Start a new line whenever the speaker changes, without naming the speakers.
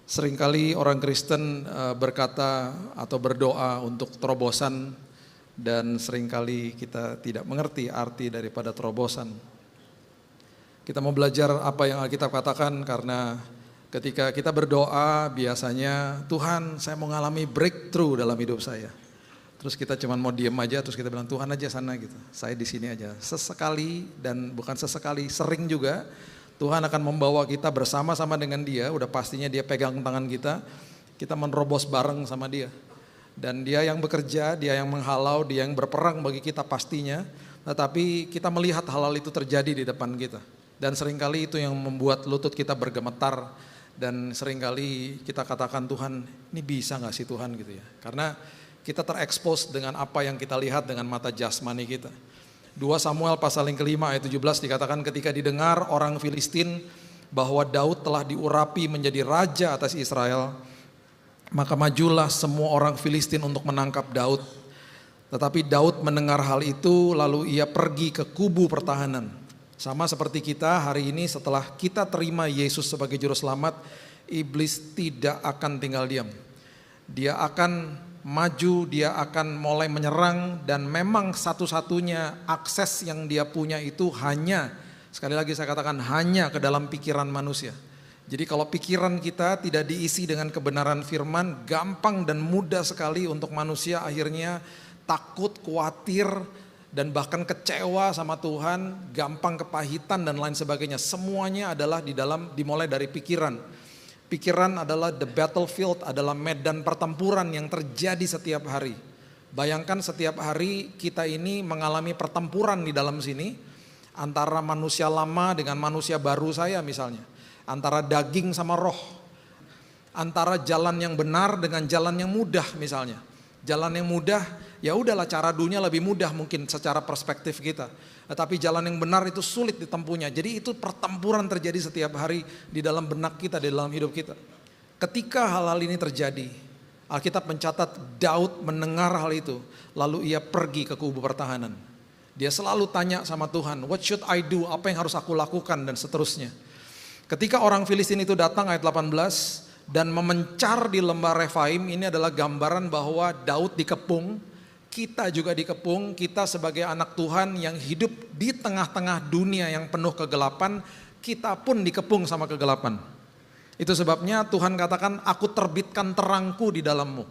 Seringkali orang Kristen berkata atau berdoa untuk terobosan dan seringkali kita tidak mengerti arti daripada terobosan. Kita mau belajar apa yang Alkitab katakan karena ketika kita berdoa biasanya Tuhan saya mau ngalami breakthrough dalam hidup saya. Terus kita cuma mau diem aja terus kita bilang Tuhan aja sana gitu. Saya di sini aja. Sesekali dan bukan sesekali, sering juga Tuhan akan membawa kita bersama-sama dengan Dia, udah pastinya Dia pegang tangan kita menerobos bareng sama Dia. Dan Dia yang bekerja, Dia yang menghalau, Dia yang berperang bagi kita pastinya. Tetapi kita melihat hal-hal itu terjadi di depan kita. Dan seringkali itu yang membuat lutut kita bergemetar. Dan seringkali kita katakan Tuhan, ini bisa gak sih Tuhan gitu ya. Karena kita terekspos dengan apa yang kita lihat dengan mata jasmani kita. 2 Samuel pasal yang kelima ayat 17 dikatakan ketika didengar orang Filistin bahwa Daud telah diurapi menjadi raja atas Israel, maka majulah semua orang Filistin untuk menangkap Daud. Tetapi Daud mendengar hal itu lalu ia pergi ke kubu pertahanan. Sama seperti kita hari ini setelah kita terima Yesus sebagai juru selamat, iblis tidak akan tinggal diam. Dia akan maju, dia akan mulai menyerang dan memang satu-satunya akses yang dia punya itu hanya, sekali lagi saya katakan hanya ke dalam pikiran manusia. Jadi kalau pikiran kita tidak diisi dengan kebenaran firman, gampang dan mudah sekali untuk manusia akhirnya takut, khawatir dan bahkan kecewa sama Tuhan, gampang kepahitan dan lain sebagainya. Semuanya adalah dimulai dari pikiran. Pikiran adalah the battlefield, adalah medan pertempuran yang terjadi setiap hari. Bayangkan setiap hari kita ini mengalami pertempuran di dalam sini. Antara manusia lama dengan manusia baru saya misalnya. Antara daging sama roh. Antara jalan yang benar dengan jalan yang mudah misalnya. Jalan yang mudah, ya udahlah cara dunia lebih mudah mungkin secara perspektif kita. Tetapi jalan yang benar itu sulit ditempuhnya. Jadi itu pertempuran terjadi setiap hari di dalam benak kita, di dalam hidup kita. Ketika hal-hal ini terjadi, Alkitab mencatat Daud mendengar hal itu. Lalu ia pergi ke kubu pertahanan. Dia selalu tanya sama Tuhan, what should I do? Apa yang harus aku lakukan? Dan seterusnya. Ketika orang Filistin itu datang ayat 18, dan memencar di lembah Refaim, ini adalah gambaran bahwa Daud dikepung. Kita juga dikepung, kita sebagai anak Tuhan yang hidup di tengah-tengah dunia yang penuh kegelapan, kita pun dikepung sama kegelapan. Itu sebabnya Tuhan katakan, aku terbitkan terangku di dalammu.